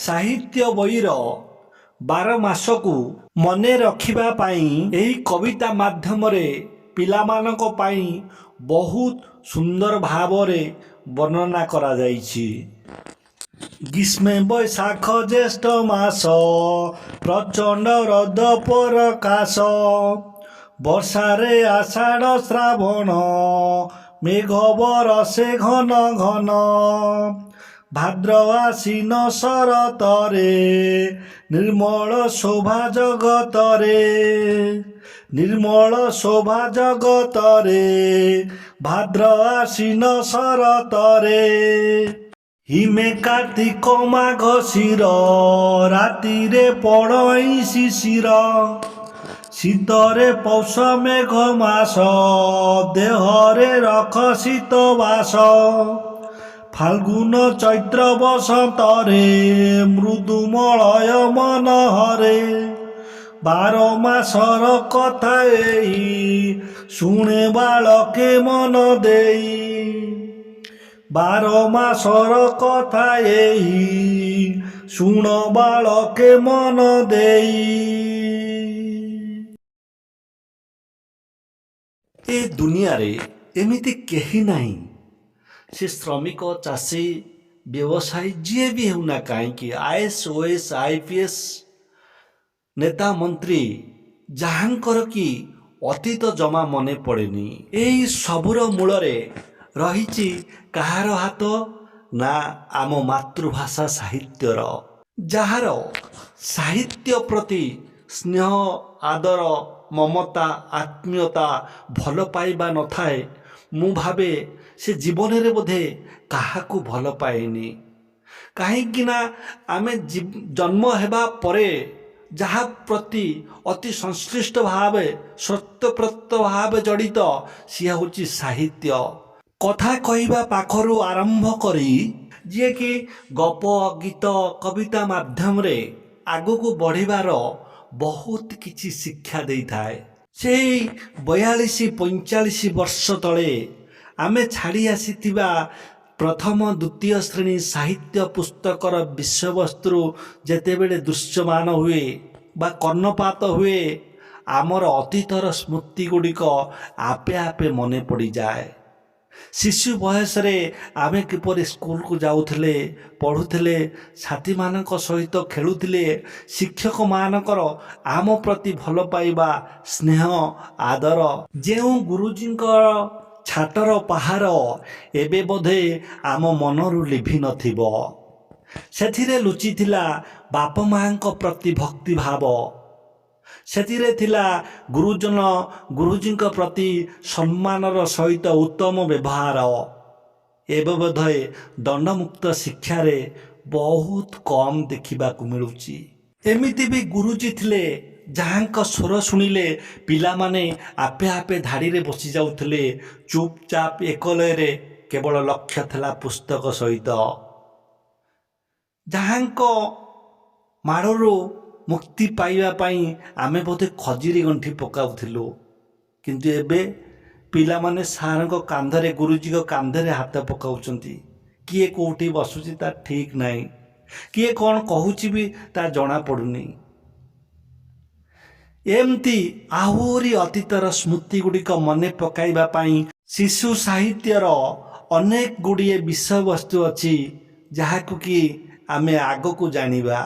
ସାହିତ୍ୟ ବହିର 12 ମାସକୁ ମନେ ରଖିବା ପାଇଁ ଏହି କବିତା ମାଧ୍ୟମରେ ପିଲାମାନଙ୍କ ପାଇଁ ବହୁତ ସୁନ୍ଦର ଭାବରେ ବର୍ଣ୍ଣନା କରାଯାଇଛି। ଗ୍ରୀଷ୍ମେ ବୈଶାଖ ଜ୍ୟେଷ୍ଠ ମାସ ପ୍ରଚଣ୍ଡ ରଦ ପରକାଶ, ବର୍ଷାରେ ଆଷାଢ଼ ଶ୍ରାବଣ ମେଘ ବରଷେ ଘନ ଘନ, ଭାଦ୍ର ଆଶ୍ୱିନ ଶରତରେ ନିର୍ମଳ ଶୋଭା ଜଗତରେ, ନିର୍ମଳ ଶୋଭା ଜଗତରେ, ଭାଦ୍ର ଆଶ୍ୱିନ ଶରତରେ। ହିମେ କାର୍ତ୍ତିକ ମାଘଶିର ରାତିରେ ପଡ଼ଇ ଶିଶିର, ଶୀତରେ ପୌଷ ମେଘ ମାସ ଦେହରେ ରଖ ଶୀତ ବାସ, ଫାଲ୍ଗୁନ ଚୈତ୍ର ବସନ୍ତରେ ମୃଦୁମଳୟ ମନହରେ, 12 ମାସର କଥା ଏଇ ଶୁଣେ ବାଳକେ ମନ ଦେଇ, 12 ମାସର କଥା ଏଇ ଶୁଣ ବାଳକେ ମନ ଦେଇ। ଏ ଦୁନିଆରେ ଏମିତି କେହି ନାହିଁ, ସେ ଶ୍ରମିକ, ଚାଷୀ, ବ୍ୟବସାୟୀ ଯିଏ ବି ହେଉନା କାହିଁକି, IAS, OAS, IPS, ନେତା ମନ୍ତ୍ରୀ, ଯାହାଙ୍କର କି ଅତୀତ ଜମା ମନେ ପଡ଼େନି। ଏହି ସବୁର ମୂଳରେ ରହିଛି କାହାର ହାତ? ନା, ଆମ ମାତୃଭାଷା ସାହିତ୍ୟର। ଯାହାର ସାହିତ୍ୟ ପ୍ରତି ସ୍ନେହ, ଆଦର, ମମତା, ଆତ୍ମୀୟତା, ଭଲ ପାଇବା ନଥାଏ, ମୁଁ ଭାବେ ସେ ଜୀବନରେ ବୋଧେ କାହାକୁ ଭଲ ପାଏନି। କାହିଁକି ନା ଆମେ ଜନ୍ମ ହେବା ପରେ ଯାହା ପ୍ରତି ଅତି ସଂଶ୍ଳିଷ୍ଟ ଭାବେ ସତ୍ୟପ୍ରତ ଭାବେ ଜଡ଼ିତ ସିଏ ହେଉଛି ସାହିତ୍ୟ। କଥା କହିବା ପାଖରୁ ଆରମ୍ଭ କରି ଯିଏକି ଗପ, ଗୀତ, କବିତା ମାଧ୍ୟମରେ ଆଗକୁ ବଢ଼ିବାର ବହୁତ କିଛି ଶିକ୍ଷା ଦେଇଥାଏ। ସେହି 42-45 ବର୍ଷ ତଳେ ଆମେ ଛାଡ଼ି ଆସିଥିବା ପ୍ରଥମ ଦ୍ୱିତୀୟ ଶ୍ରେଣୀ ସାହିତ୍ୟ ପୁସ୍ତକର ବିଷୟବସ୍ତୁ ଯେତେବେଳେ ଦୃଶ୍ୟମାନ ହୁଏ ବା କର୍ଣ୍ଣପାତ ହୁଏ, ଆମର ଅତୀତର ସ୍ମୃତି ଗୁଡ଼ିକ ଆପେ ଆପେ ମନେ ପଡ଼ିଯାଏ। ଶିଶୁ ବୟସରେ ଆମେ କିପରି ସ୍କୁଲକୁ ଯାଉଥିଲେ, ପଢ଼ୁଥିଲେ, ସାଥୀମାନଙ୍କ ସହିତ ଖେଳୁଥିଲେ, ଶିକ୍ଷକମାନଙ୍କର ଆମ ପ୍ରତି ଭଲ ପାଇବା, ସ୍ନେହ, ଆଦର, ଯେଉଁ ଗୁରୁଜୀଙ୍କର ଛାଟର ପାହାର ଏବେ ବୋଧେ ଆମ ମନରୁ ଲିଭି ନଥିବ। ସେଥିରେ ଲୁଚିଥିଲା ବାପ ମାଙ୍କ ପ୍ରତି ଭକ୍ତିଭାବ, ସେଥିରେ ଥିଲା ଗୁରୁଜୀଙ୍କ ପ୍ରତି ସମ୍ମାନର ସହିତ ଉତ୍ତମ ବ୍ୟବହାର। ଏବେ ବୋଧେ ଦଣ୍ଡମୁକ୍ତ ଶିକ୍ଷାରେ ବହୁତ କମ୍ ଦେଖିବାକୁ ମିଳୁଛି। ଏମିତି ବି ଗୁରୁଜୀ ଥିଲେ ଯାହାଙ୍କ ସ୍ୱର ଶୁଣିଲେ ପିଲାମାନେ ଆପେ ଆପେ ଧାଡ଼ିରେ ବସି ଯାଉଥିଲେ, ଚୁପଚାପ ଏକଲୟରେ, କେବଳ ଲକ୍ଷ୍ୟ ଥିଲା ପୁସ୍ତକ ସହିତ। ଯାହାଙ୍କ ମାଡ଼ରୁ ମୁକ୍ତି ପାଇବା ପାଇଁ ଆମେ ବୋଧେ ଖଜୁରୀ ଗଣ୍ଠି ପକାଉଥିଲୁ, କିନ୍ତୁ ଏବେ ପିଲାମାନେ ସାରଙ୍କ କାନ୍ଧରେ, ଗୁରୁଜୀଙ୍କ କାନ୍ଧରେ ହାତ ପକାଉଛନ୍ତି। କିଏ କେଉଁଠି ବସୁଛି ତା ଠିକ୍ ନାହିଁ, କିଏ କ'ଣ କହୁଛି ବି ତା ଜଣାପଡ଼ୁନି। ଏମିତି ଆହୁରି ଅତୀତର ସ୍ମୃତି ଗୁଡ଼ିକ ମନେ ପକାଇବା ପାଇଁ ଶିଶୁ ସାହିତ୍ୟର ଅନେକ ଗୁଡ଼ିଏ ବିଷୟବସ୍ତୁ ଅଛି, ଯାହାକୁ କି ଆମେ ଆଗକୁ ଜାଣିବା।